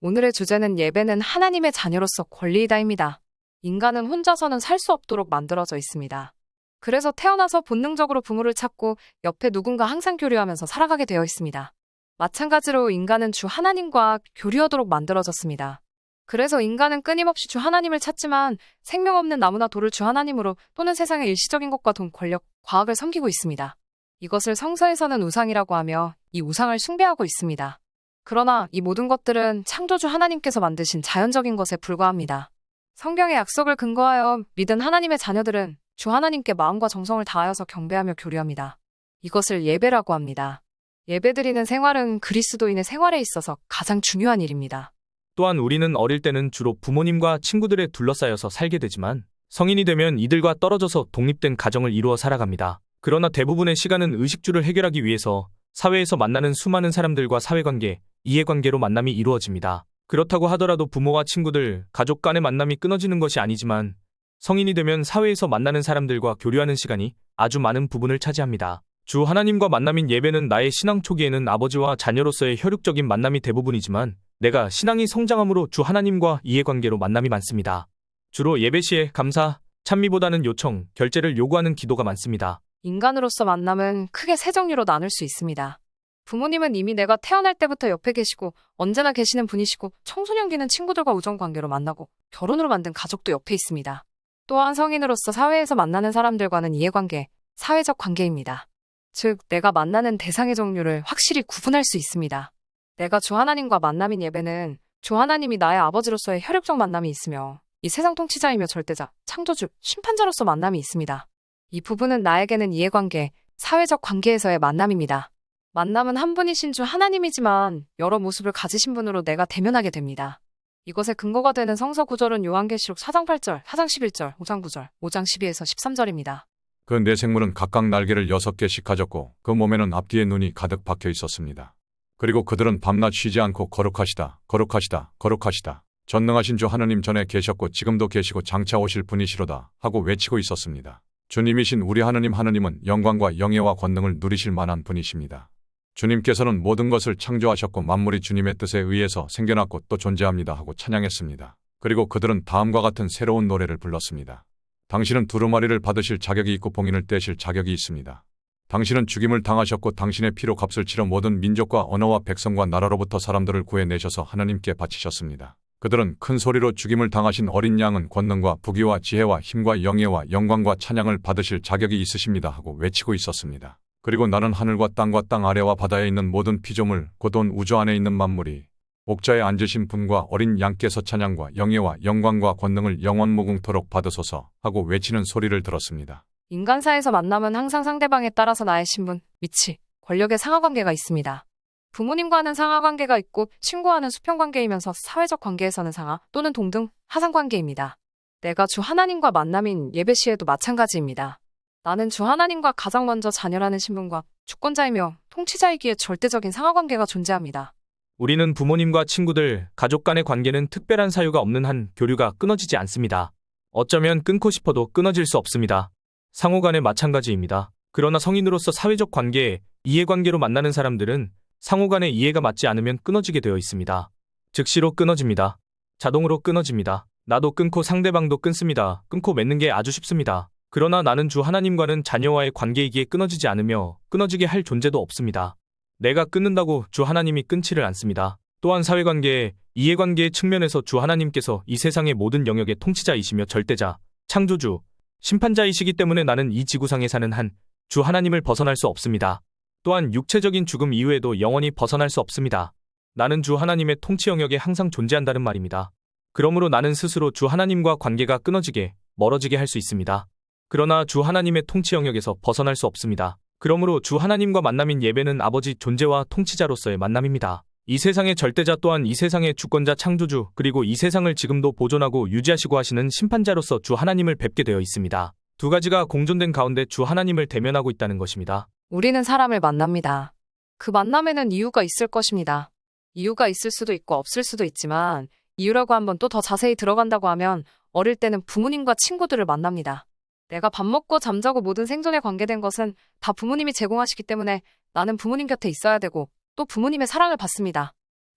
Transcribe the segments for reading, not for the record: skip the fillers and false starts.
오늘의 주제는 예배는 하나님의 자녀로서 권리이다입니다. 인간은 혼자서는 살 수 없도록 만들어져 있습니다. 그래서 태어나서 본능적으로 부모를 찾고 옆에 누군가 항상 교류하면서 살아가게 되어 있습니다. 마찬가지로 인간은 주 하나님과 교류하도록 만들어졌습니다. 그래서 인간은 끊임없이 주 하나님을 찾지만 생명 없는 나무나 돌을 주 하나님으로 또는 세상의 일시적인 것과 돈, 권력, 과학을 섬기고 있습니다. 이것을 성서에서는 우상이라고 하며 이 우상을 숭배하고 있습니다. 그러나 이 모든 것들은 창조주 하나님께서 만드신 자연적인 것에 불과합니다. 성경의 약속을 근거하여 믿은 하나님의 자녀들은 주 하나님께 마음과 정성을 다하여서 경배하며 교류합니다. 이것을 예배라고 합니다. 예배드리는 생활은 그리스도인의 생활에 있어서 가장 중요한 일입니다. 또한 우리는 어릴 때는 주로 부모님과 친구들에 둘러싸여서 살게 되지만 성인이 되면 이들과 떨어져서 독립된 가정을 이루어 살아갑니다. 그러나 대부분의 시간은 의식주를 해결하기 위해서 사회에서 만나는 수많은 사람들과 사회관계, 이해관계로 만남이 이루어집니다. 그렇다고 하더라도 부모와 친구들, 가족 간의 만남이 끊어지는 것이 아니지만 성인이 되면 사회에서 만나는 사람들과 교류하는 시간이 아주 많은 부분을 차지합니다. 주 하나님과 만남인 예배는 나의 신앙 초기에는 아버지와 자녀로서의 혈육적인 만남이 대부분이지만 내가 신앙이 성장함으로 주 하나님과 이해관계로 만남이 많습니다. 주로 예배 시에 감사, 찬미보다는 요청, 결제를 요구하는 기도가 많습니다. 인간으로서 만남은 크게 세 종류로 나눌 수 있습니다. 부모님은 이미 내가 태어날 때부터 옆에 계시고 언제나 계시는 분이시고 청소년기는 친구들과 우정관계로 만나고 결혼으로 만든 가족도 옆에 있습니다. 또한 성인으로서 사회에서 만나는 사람들과는 이해관계, 사회적 관계입니다. 즉, 내가 만나는 대상의 종류를 확실히 구분할 수 있습니다. 내가 주 하나님과 만남인 예배는 주 하나님이 나의 아버지로서의 혈육적 만남이 있으며 이 세상 통치자이며 절대자, 창조주, 심판자로서 만남이 있습니다. 이 부분은 나에게는 이해관계, 사회적 관계에서의 만남입니다. 만남은 한 분이신 주 하나님이지만 여러 모습을 가지신 분으로 내가 대면하게 됩니다. 이것의 근거가 되는 성서 구절은 요한계시록 4장 8절, 4장 11절, 5장 9절, 5장 12에서 13절입니다. 그 네 생물은 각각 날개를 6개씩 가졌고 그 몸에는 앞뒤에 눈이 가득 박혀 있었습니다. 그리고 그들은 밤낮 쉬지 않고 거룩하시다, 거룩하시다, 거룩하시다. 전능하신 주 하느님 전에 계셨고 지금도 계시고 장차 오실 분이시로다 하고 외치고 있었습니다. 주님이신 우리 하느님은 영광과 영예와 권능을 누리실 만한 분이십니다. 주님께서는 모든 것을 창조하셨고 만물이 주님의 뜻에 의해서 생겨났고 또 존재합니다 하고 찬양했습니다. 그리고 그들은 다음과 같은 새로운 노래를 불렀습니다. 당신은 두루마리를 받으실 자격이 있고 봉인을 떼실 자격이 있습니다. 당신은 죽임을 당하셨고 당신의 피로 값을 치러 모든 민족과 언어와 백성과 나라로부터 사람들을 구해내셔서 하나님께 바치셨습니다. 그들은 큰 소리로 죽임을 당하신 어린 양은 권능과 부귀와 지혜와 힘과 영예와 영광과 찬양을 받으실 자격이 있으십니다 하고 외치고 있었습니다. 그리고 나는 하늘과 땅과 땅 아래와 바다에 있는 모든 피조물 곧 온 우주 안에 있는 만물이 옥자에 앉으신 분과 어린 양께서 찬양과 영예와 영광과 권능을 영원무궁토록 받으소서 하고 외치는 소리를 들었습니다. 인간사에서 만남은 항상 상대방에 따라서 나의 신분, 위치, 권력의 상하관계가 있습니다. 부모님과는 상하관계가 있고 친구와는 수평관계이면서 사회적 관계에서는 상하 또는 동등, 하상관계입니다. 내가 주 하나님과 만남인 예배 시에도 마찬가지입니다. 나는 주 하나님과 가장 먼저 자녀라는 신분과 주권자이며 통치자이기에 절대적인 상하관계가 존재합니다. 우리는 부모님과 친구들, 가족 간의 관계는 특별한 사유가 없는 한 교류가 끊어지지 않습니다. 어쩌면 끊고 싶어도 끊어질 수 없습니다. 상호간에 마찬가지입니다. 그러나 성인으로서 사회적 관계, 이해관계로 만나는 사람들은 상호간의 이해가 맞지 않으면 끊어지게 되어 있습니다. 즉시로 끊어집니다. 자동으로 끊어집니다. 나도 끊고 상대방도 끊습니다. 끊고 맺는 게 아주 쉽습니다. 그러나 나는 주 하나님과는 자녀와의 관계이기에 끊어지지 않으며 끊어지게 할 존재도 없습니다. 내가 끊는다고 주 하나님이 끊지를 않습니다. 또한 사회관계, 이해관계의 측면에서 주 하나님께서 이 세상의 모든 영역의 통치자이시며 절대자, 창조주, 심판자이시기 때문에 나는 이 지구상에 사는 한 주 하나님을 벗어날 수 없습니다. 또한 육체적인 죽음 이후에도 영원히 벗어날 수 없습니다. 나는 주 하나님의 통치 영역에 항상 존재한다는 말입니다. 그러므로 나는 스스로 주 하나님과 관계가 끊어지게, 멀어지게 할 수 있습니다. 그러나 주 하나님의 통치 영역에서 벗어날 수 없습니다. 그러므로 주 하나님과 만남인 예배는 아버지 존재와 통치자로서의 만남입니다. 이 세상의 절대자 또한 이 세상의 주권자 창조주 그리고 이 세상을 지금도 보존하고 유지하시고 하시는 심판자로서 주 하나님을 뵙게 되어 있습니다. 두 가지가 공존된 가운데 주 하나님을 대면하고 있다는 것입니다. 우리는 사람을 만납니다. 그 만남에는 이유가 있을 것입니다. 이유가 있을 수도 있고 없을 수도 있지만 이유라고 한번 또 더 자세히 들어간다고 하면 어릴 때는 부모님과 친구들을 만납니다. 내가 밥 먹고 잠자고 모든 생존에 관계된 것은 다 부모님이 제공하시기 때문에 나는 부모님 곁에 있어야 되고 또 부모님의 사랑을 받습니다.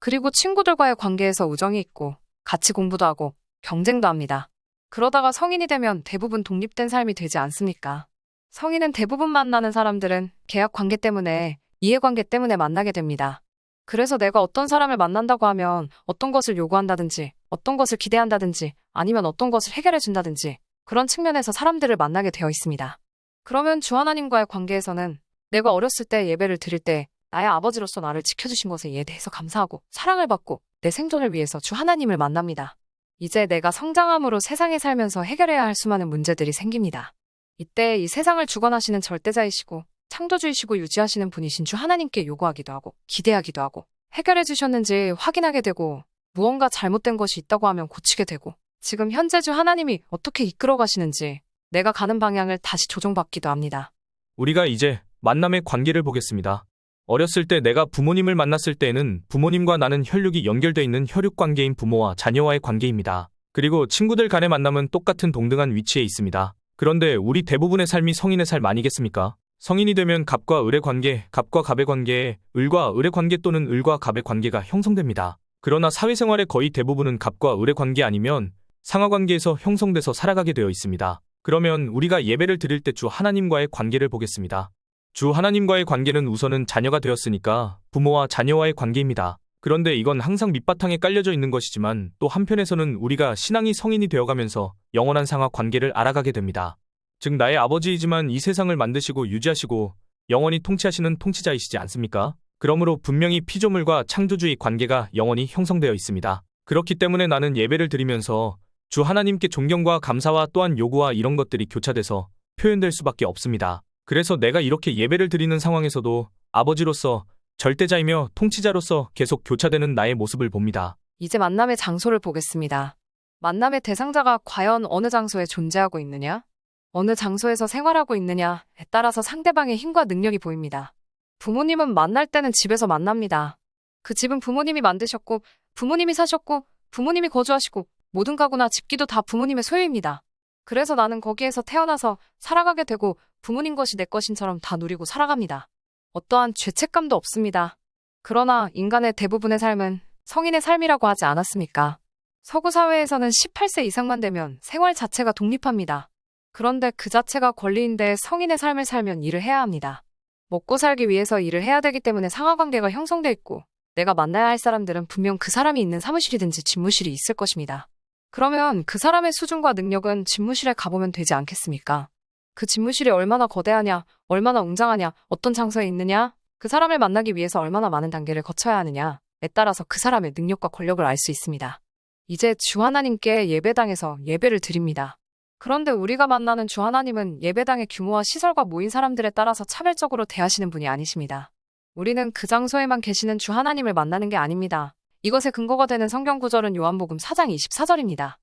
그리고 친구들과의 관계에서 우정이 있고 같이 공부도 하고 경쟁도 합니다. 그러다가 성인이 되면 대부분 독립된 삶이 되지 않습니까? 성인은 대부분 만나는 사람들은 계약 관계 때문에, 이해관계 때문에 만나게 됩니다. 그래서 내가 어떤 사람을 만난다고 하면 어떤 것을 요구한다든지, 어떤 것을 기대한다든지, 아니면 어떤 것을 해결해준다든지 그런 측면에서 사람들을 만나게 되어 있습니다. 그러면 주 하나님과의 관계에서는 내가 어렸을 때 예배를 드릴 때 나의 아버지로서 나를 지켜주신 것에 이에 대해서 감사하고 사랑을 받고 내 생존을 위해서 주 하나님을 만납니다. 이제 내가 성장함으로 세상에 살면서 해결해야 할 수많은 문제들이 생깁니다. 이때 이 세상을 주관하시는 절대자이시고 창조주이시고 유지하시는 분이신 주 하나님께 요구하기도 하고 기대하기도 하고 해결해 주셨는지 확인하게 되고 무언가 잘못된 것이 있다고 하면 고치게 되고 지금 현재 주 하나님이 어떻게 이끌어 가시는지 내가 가는 방향을 다시 조정받기도 합니다. 우리가 이제 만남의 관계를 보겠습니다. 어렸을 때 내가 부모님을 만났을 때에는 부모님과 나는 혈육이 연결돼 있는 혈육 관계인 부모와 자녀와의 관계입니다. 그리고 친구들 간의 만남은 똑같은 동등한 위치에 있습니다. 그런데 우리 대부분의 삶이 성인의 삶 아니겠습니까? 성인이 되면 갑과 을의 관계, 갑과 갑의 관계에 을과 을의 관계 또는 을과 갑의 관계가 형성됩니다. 그러나 사회생활의 거의 대부분은 갑과 을의 관계 아니면 상하관계에서 형성돼서 살아가게 되어 있습니다. 그러면 우리가 예배를 드릴 때 주 하나님과의 관계를 보겠습니다. 주 하나님과의 관계는 우선은 자녀가 되었으니까 부모와 자녀와의 관계입니다. 그런데 이건 항상 밑바탕에 깔려져 있는 것이지만 또 한편에서는 우리가 신앙이 성인이 되어가면서 영원한 상하 관계를 알아가게 됩니다. 즉 나의 아버지이지만 이 세상을 만드시고 유지하시고 영원히 통치하시는 통치자이시지 않습니까? 그러므로 분명히 피조물과 창조주의 관계가 영원히 형성되어 있습니다. 그렇기 때문에 나는 예배를 드리면서 주 하나님께 존경과 감사와 또한 요구와 이런 것들이 교차돼서 표현될 수밖에 없습니다. 그래서 내가 이렇게 예배를 드리는 상황에서도 아버지로서 절대자이며 통치자로서 계속 교차되는 나의 모습을 봅니다. 이제 만남의 장소를 보겠습니다. 만남의 대상자가 과연 어느 장소에 존재하고 있느냐? 어느 장소에서 생활하고 있느냐에 따라서 상대방의 힘과 능력이 보입니다. 부모님은 만날 때는 집에서 만납니다. 그 집은 부모님이 만드셨고, 부모님이 사셨고, 부모님이 거주하시고, 모든 가구나 집기도 다 부모님의 소유입니다. 그래서 나는 거기에서 태어나서 살아가게 되고 부모님 것이 내 것인처럼 다 누리고 살아갑니다. 어떠한 죄책감도 없습니다. 그러나 인간의 대부분의 삶은 성인의 삶이라고 하지 않았습니까? 서구 사회에서는 18세 이상만 되면 생활 자체가 독립합니다. 그런데 그 자체가 권리인데 성인의 삶을 살면 일을 해야 합니다. 먹고 살기 위해서 일을 해야 되기 때문에 상하관계가 형성돼 있고 내가 만나야 할 사람들은 분명 그 사람이 있는 사무실이든지 집무실이 있을 것입니다. 그러면 그 사람의 수준과 능력은 집무실에 가보면 되지 않겠습니까? 그 집무실이 얼마나 거대하냐, 얼마나 웅장하냐, 어떤 장소에 있느냐, 그 사람을 만나기 위해서 얼마나 많은 단계를 거쳐야 하느냐에 따라서 그 사람의 능력과 권력을 알 수 있습니다. 이제 주 하나님께 예배당에서 예배를 드립니다. 그런데 우리가 만나는 주 하나님은 예배당의 규모와 시설과 모인 사람들에 따라서 차별적으로 대하시는 분이 아니십니다. 우리는 그 장소에만 계시는 주 하나님을 만나는 게 아닙니다. 이것의 근거가 되는 성경 구절은 요한복음 4장 24절입니다.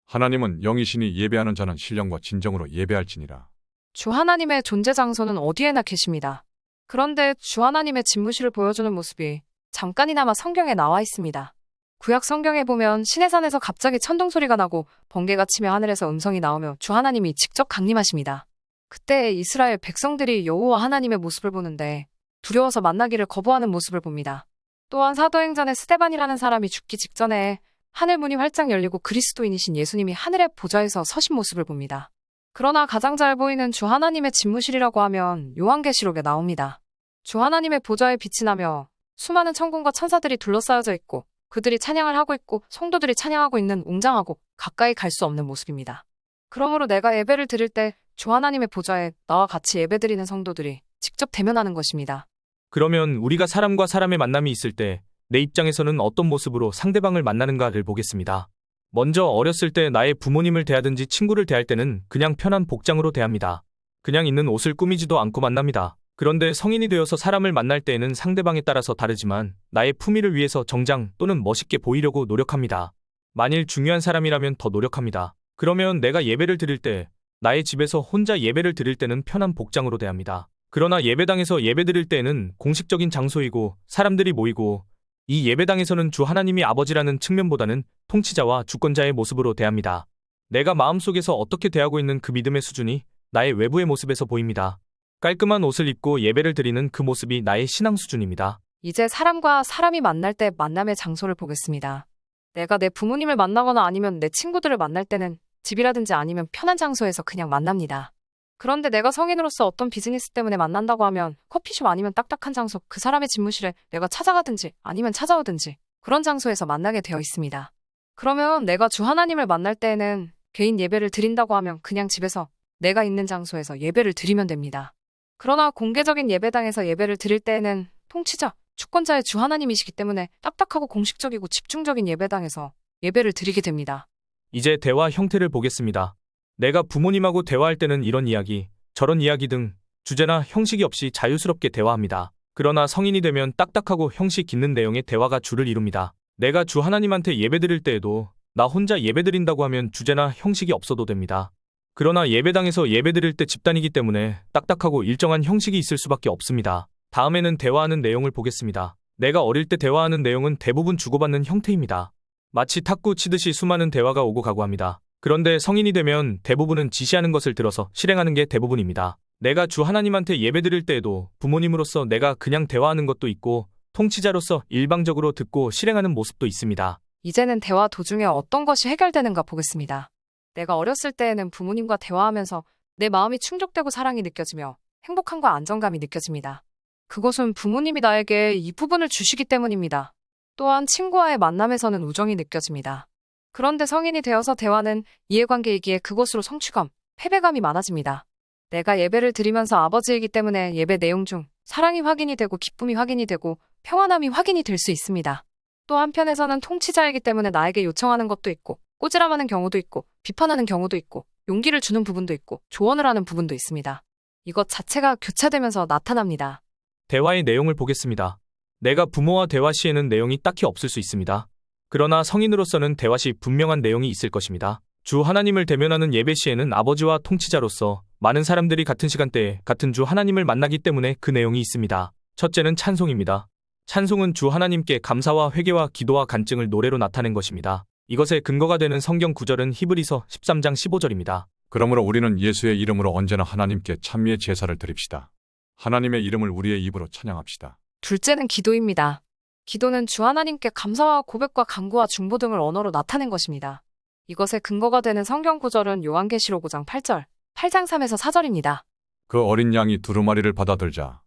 하나님은 영이시니 예배하는 자는 신령과 진정으로 예배할지니라. 주 하나님의 존재 장소는 어디에나 계십니다. 그런데 주 하나님의 집무실을 보여주는 모습이 잠깐이나마 성경에 나와 있습니다. 구약 성경에 보면 시내산에서 갑자기 천둥 소리가 나고 번개가 치며 하늘에서 음성이 나오며 주 하나님이 직접 강림하십니다. 그때 이스라엘 백성들이 여호와 하나님의 모습을 보는데 두려워서 만나기를 거부하는 모습을 봅니다. 또한 사도행전에 스데반이라는 사람이 죽기 직전에 하늘 문이 활짝 열리고 그리스도인이신 예수님이 하늘의 보좌에서 서신 모습을 봅니다. 그러나 가장 잘 보이는 주 하나님의 집무실이라고 하면 요한계시록에 나옵니다. 주 하나님의 보좌에 빛이 나며 수많은 천군과 천사들이 둘러싸여져 있고 그들이 찬양을 하고 있고 성도들이 찬양하고 있는 웅장하고 가까이 갈 수 없는 모습입니다. 그러므로 내가 예배를 드릴 때 주 하나님의 보좌에 나와 같이 예배드리는 성도들이 직접 대면하는 것입니다. 그러면 우리가 사람과 사람의 만남이 있을 때 내 입장에서는 어떤 모습으로 상대방을 만나는가를 보겠습니다. 먼저 어렸을 때 나의 부모님을 대하든지 친구를 대할 때는 그냥 편한 복장으로 대합니다. 그냥 있는 옷을 꾸미지도 않고 만납니다. 그런데 성인이 되어서 사람을 만날 때에는 상대방에 따라서 다르지만 나의 품위를 위해서 정장 또는 멋있게 보이려고 노력합니다. 만일 중요한 사람이라면 더 노력합니다. 그러면 내가 예배를 드릴 때 나의 집에서 혼자 예배를 드릴 때는 편한 복장으로 대합니다. 그러나 예배당에서 예배드릴 때에는 공식적인 장소이고 사람들이 모이고 이 예배당에서는 주 하나님이 아버지라는 측면보다는 통치자와 주권자의 모습으로 대합니다. 내가 마음속에서 어떻게 대하고 있는 그 믿음의 수준이 나의 외부의 모습에서 보입니다. 깔끔한 옷을 입고 예배를 드리는 그 모습이 나의 신앙 수준입니다. 이제 사람과 사람이 만날 때 만남의 장소를 보겠습니다. 내가 내 부모님을 만나거나 아니면 내 친구들을 만날 때는 집이라든지 아니면 편한 장소에서 그냥 만납니다. 그런데 내가 성인으로서 어떤 비즈니스 때문에 만난다고 하면 커피숍 아니면 딱딱한 장소, 그 사람의 집무실에 내가 찾아가든지 아니면 찾아오든지 그런 장소에서 만나게 되어 있습니다. 그러면 내가 주 하나님을 만날 때에는 개인 예배를 드린다고 하면 그냥 집에서 내가 있는 장소에서 예배를 드리면 됩니다. 그러나 공개적인 예배당에서 예배를 드릴 때에는 통치자, 주권자의 주 하나님이시기 때문에 딱딱하고 공식적이고 집중적인 예배당에서 예배를 드리게 됩니다. 이제 대화 형태를 보겠습니다. 내가 부모님하고 대화할 때는 이런 이야기, 저런 이야기 등 주제나 형식이 없이 자유스럽게 대화합니다. 그러나 성인이 되면 딱딱하고 형식 있는 내용의 대화가 주를 이룹니다. 내가 주 하나님한테 예배드릴 때에도 나 혼자 예배드린다고 하면 주제나 형식이 없어도 됩니다. 그러나 예배당에서 예배드릴 때 집단이기 때문에 딱딱하고 일정한 형식이 있을 수밖에 없습니다. 다음에는 대화하는 내용을 보겠습니다. 내가 어릴 때 대화하는 내용은 대부분 주고받는 형태입니다. 마치 탁구 치듯이 수많은 대화가 오고 가고 합니다. 그런데 성인이 되면 대부분은 지시하는 것을 들어서 실행하는 게 대부분입니다. 내가 주 하나님한테 예배드릴 때에도 부모님으로서 내가 그냥 대화하는 것도 있고 통치자로서 일방적으로 듣고 실행하는 모습도 있습니다. 이제는 대화 도중에 어떤 것이 해결되는가 보겠습니다. 내가 어렸을 때에는 부모님과 대화하면서 내 마음이 충족되고 사랑이 느껴지며 행복함과 안정감이 느껴집니다. 그것은 부모님이 나에게 이 부분을 주시기 때문입니다. 또한 친구와의 만남에서는 우정이 느껴집니다. 그런데 성인이 되어서 대화는 이해관계이기에 그것으로 성취감, 패배감이 많아집니다. 내가 예배를 드리면서 아버지이기 때문에 예배 내용 중 사랑이 확인이 되고 기쁨이 확인이 되고 평안함이 확인이 될 수 있습니다. 또 한편에서는 통치자이기 때문에 나에게 요청하는 것도 있고 꼬지람하는 경우도 있고 비판하는 경우도 있고 용기를 주는 부분도 있고 조언을 하는 부분도 있습니다. 이것 자체가 교차되면서 나타납니다. 대화의 내용을 보겠습니다. 내가 부모와 대화 시에는 내용이 딱히 없을 수 있습니다. 그러나 성인으로서는 대화 시 분명한 내용이 있을 것입니다. 주 하나님을 대면하는 예배 시에는 아버지와 통치자로서 많은 사람들이 같은 시간대에 같은 주 하나님을 만나기 때문에 그 내용이 있습니다. 첫째는 찬송입니다. 찬송은 주 하나님께 감사와 회개와 기도와 간증을 노래로 나타낸 것입니다. 이것의 근거가 되는 성경 구절은 히브리서 13장 15절입니다. 그러므로 우리는 예수의 이름으로 언제나 하나님께 찬미의 제사를 드립시다. 하나님의 이름을 우리의 입으로 찬양합시다. 둘째는 기도입니다. 기도는 주 하나님께 감사와 고백과 간구와 중보 등을 언어로 나타낸 것입니다. 이것의 근거가 되는 성경 구절은 요한계시록 5장 8절, 8장 3에서 4절입니다. 그 어린 양이 두루마리를 받아들자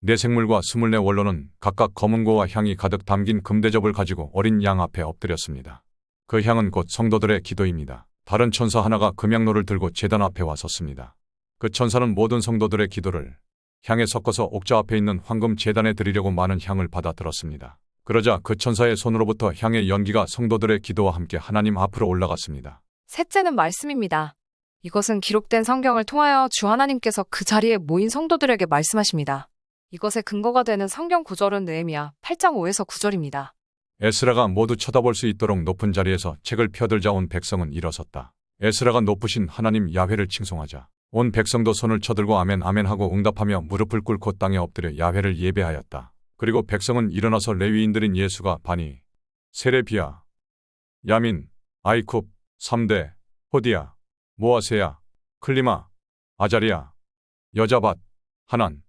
네 생물과 24 원로는 각각 검은고와 향이 가득 담긴 금대접을 가지고 어린 양 앞에 엎드렸습니다. 그 향은 곧 성도들의 기도입니다. 다른 천사 하나가 금양로를 들고 제단 앞에 와 섰습니다. 그 천사는 모든 성도들의 기도를 향에 섞어서 옥좌 앞에 있는 황금 제단에 드리려고 많은 향을 받아 들었습니다. 그러자 그 천사의 손으로부터 향의 연기가 성도들의 기도와 함께 하나님 앞으로 올라갔습니다. 셋째는 말씀입니다. 이것은 기록된 성경을 통하여 주 하나님께서 그 자리에 모인 성도들에게 말씀하십니다. 이것의 근거가 되는 성경 구절은 느헤미야 8장 5에서 9절입니다. 에스라가 모두 쳐다볼 수 있도록 높은 자리에서 책을 펴들자 온 백성은 일어섰다. 에스라가 높으신 하나님 야훼를 칭송하자 온 백성도 손을 쳐들고 아멘 아멘 하고 응답하며 무릎을 꿇고 땅에 엎드려 야훼를 예배하였다. 그리고 백성은 일어나서 레위인들인 예수가 바니, 세레비야, 야민, 아이쿱, 3대, 호디야, 모아세야, 클리마, 아자리야, 여자밧, 하난,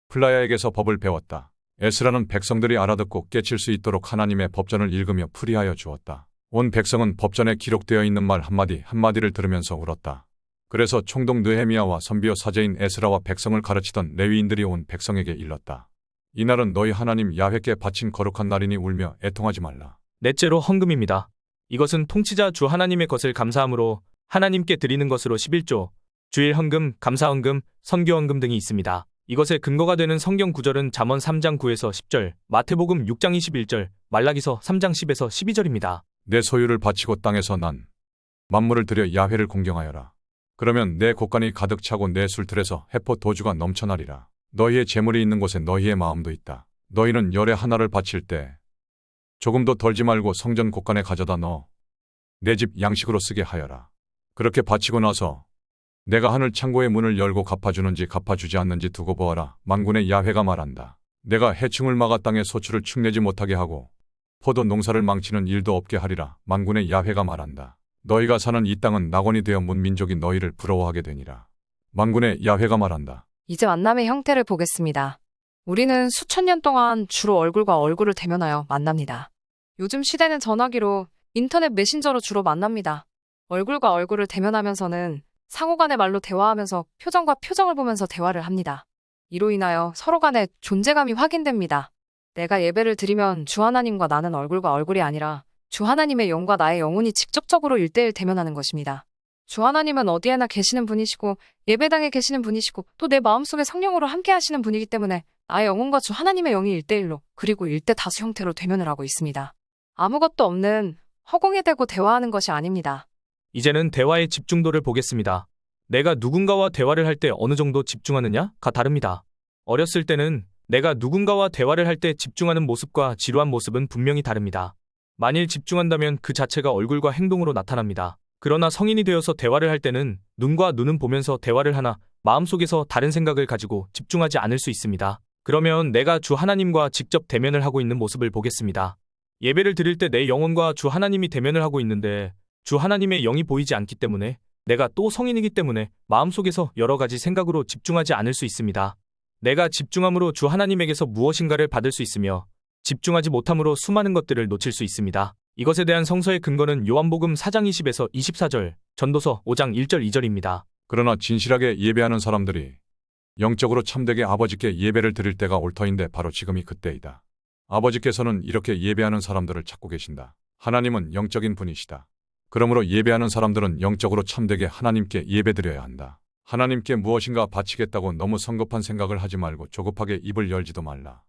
플라야에게서 법을 배웠다. 에스라는 백성들이 알아듣고 깨칠 수 있도록 하나님의 법전을 읽으며 풀이하여 주었다. 온 백성은 법전에 기록되어 있는 말 한마디 한마디를 들으면서 울었다. 그래서 총독 느헤미야와 선비어 사제인 에스라와 백성을 가르치던 레위인들이 온 백성에게 일렀다. 이날은 너희 하나님 야훼께 바친 거룩한 날이니 울며 애통하지 말라. 넷째로 헌금입니다. 이것은 통치자 주 하나님의 것을 감사함으로 하나님께 드리는 것으로 11조, 주일 헌금, 감사 헌금, 선교 헌금 등이 있습니다. 이것의 근거가 되는 성경 구절은 잠언 3장 9에서 10절, 마태복음 6장 21절, 말라기서 3장 10에서 12절입니다. 내 소유를 바치고 땅에서 난 만물을 들여 야훼를 공경하여라. 그러면 내 곳간이 가득 차고 내 술틀에서 해포 도주가 넘쳐나리라. 너희의 재물이 있는 곳에 너희의 마음도 있다. 너희는 열의 하나를 바칠 때 조금도 덜지 말고 성전 곳간에 가져다 넣어 내 집 양식으로 쓰게 하여라. 그렇게 바치고 나서 내가 하늘 창고의 문을 열고 갚아주는지 갚아주지 않는지 두고 보아라. 만군의 야훼가 말한다. 내가 해충을 막아 땅에 소출을 축내지 못하게 하고 포도 농사를 망치는 일도 없게 하리라. 만군의 야훼가 말한다. 너희가 사는 이 땅은 낙원이 되어 문민족이 너희를 부러워하게 되니라. 만군의 야훼가 말한다. 이제 만남의 형태를 보겠습니다. 우리는 수천 년 동안 주로 얼굴과 얼굴을 대면하여 만납니다. 요즘 시대는 전화기로, 인터넷 메신저로 주로 만납니다. 얼굴과 얼굴을 대면하면서는 상호 간의 말로 대화하면서 표정과 표정을 보면서 대화를 합니다. 이로 인하여 서로 간의 존재감이 확인됩니다. 내가 예배를 드리면 주 하나님과 나는 얼굴과 얼굴이 아니라 주 하나님의 영과 나의 영혼이 직접적으로 1대1 대면하는 것입니다. 주 하나님은 어디에나 계시는 분이시고 예배당에 계시는 분이시고 또 내 마음속에 성령으로 함께 하시는 분이기 때문에 나의 영혼과 주 하나님의 영이 1대1로 그리고 1대 다수 형태로 대면을 하고 있습니다. 아무것도 없는 허공에 대고 대화하는 것이 아닙니다. 이제는 대화의 집중도를 보겠습니다. 내가 누군가와 대화를 할 때 어느 정도 집중하느냐가 다릅니다. 어렸을 때는 내가 누군가와 대화를 할 때 집중하는 모습과 지루한 모습은 분명히 다릅니다. 만일 집중한다면 그 자체가 얼굴과 행동으로 나타납니다. 그러나 성인이 되어서 대화를 할 때는 눈과 눈은 보면서 대화를 하나 마음속에서 다른 생각을 가지고 집중하지 않을 수 있습니다. 그러면 내가 주 하나님과 직접 대면을 하고 있는 모습을 보겠습니다. 예배를 드릴 때 내 영혼과 주 하나님이 대면을 하고 있는데 주 하나님의 영이 보이지 않기 때문에 내가 또 성인이기 때문에 마음속에서 여러 가지 생각으로 집중하지 않을 수 있습니다. 내가 집중함으로 주 하나님에게서 무엇인가를 받을 수 있으며 집중하지 못함으로 수많은 것들을 놓칠 수 있습니다. 이것에 대한 성서의 근거는 요한복음 4장 20에서 24절, 전도서 5장 1절 2절입니다. 그러나 진실하게 예배하는 사람들이 영적으로 참되게 아버지께 예배를 드릴 때가 올 터인데 바로 지금이 그때이다. 아버지께서는 이렇게 예배하는 사람들을 찾고 계신다. 하나님은 영적인 분이시다. 그러므로 예배하는 사람들은 영적으로 참되게 하나님께 예배드려야 한다. 하나님께 무엇인가 바치겠다고 너무 성급한 생각을 하지 말고 조급하게 입을 열지도 말라.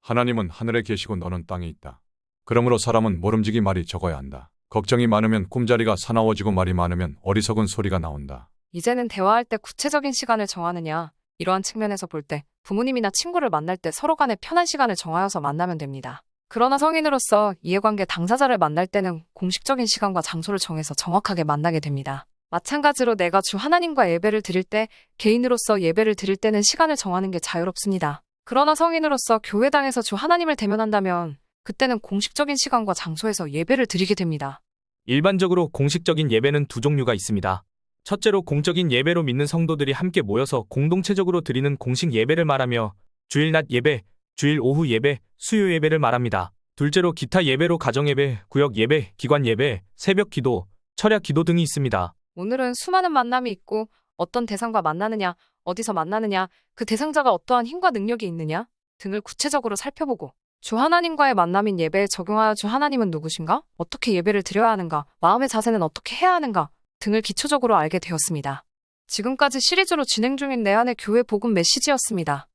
하나님은 하늘에 계시고 너는 땅에 있다. 그러므로 사람은 모름지기 말이 적어야 한다. 걱정이 많으면 꿈자리가 사나워지고 말이 많으면 어리석은 소리가 나온다. 이제는 대화할 때 구체적인 시간을 정하느냐, 이러한 측면에서 볼 때 부모님이나 친구를 만날 때 서로 간에 편한 시간을 정하여서 만나면 됩니다. 그러나 성인으로서 이해관계 당사자를 만날 때는 공식적인 시간과 장소를 정해서 정확하게 만나게 됩니다. 마찬가지로 내가 주 하나님과 예배를 드릴 때 개인으로서 예배를 드릴 때는 시간을 정하는 게 자유롭습니다. 그러나 성인으로서 교회당에서 주 하나님을 대면한다면 그때는 공식적인 시간과 장소에서 예배를 드리게 됩니다. 일반적으로 공식적인 예배는 두 종류가 있습니다. 첫째로 공적인 예배로 믿는 성도들이 함께 모여서 공동체적으로 드리는 공식 예배를 말하며 주일 낮 예배, 주일 오후 예배, 수요 예배를 말합니다. 둘째로 기타 예배로 가정 예배, 구역 예배, 기관 예배, 새벽 기도, 철야 기도 등이 있습니다. 오늘은 수많은 만남이 있고 어떤 대상과 만나느냐, 어디서 만나느냐, 그 대상자가 어떠한 힘과 능력이 있느냐 등을 구체적으로 살펴보고 주 하나님과의 만남인 예배에 적용하여 주 하나님은 누구신가, 어떻게 예배를 드려야 하는가, 마음의 자세는 어떻게 해야 하는가 등을 기초적으로 알게 되었습니다. 지금까지 시리즈로 진행 중인 내 안의 교회 복음 메시지였습니다.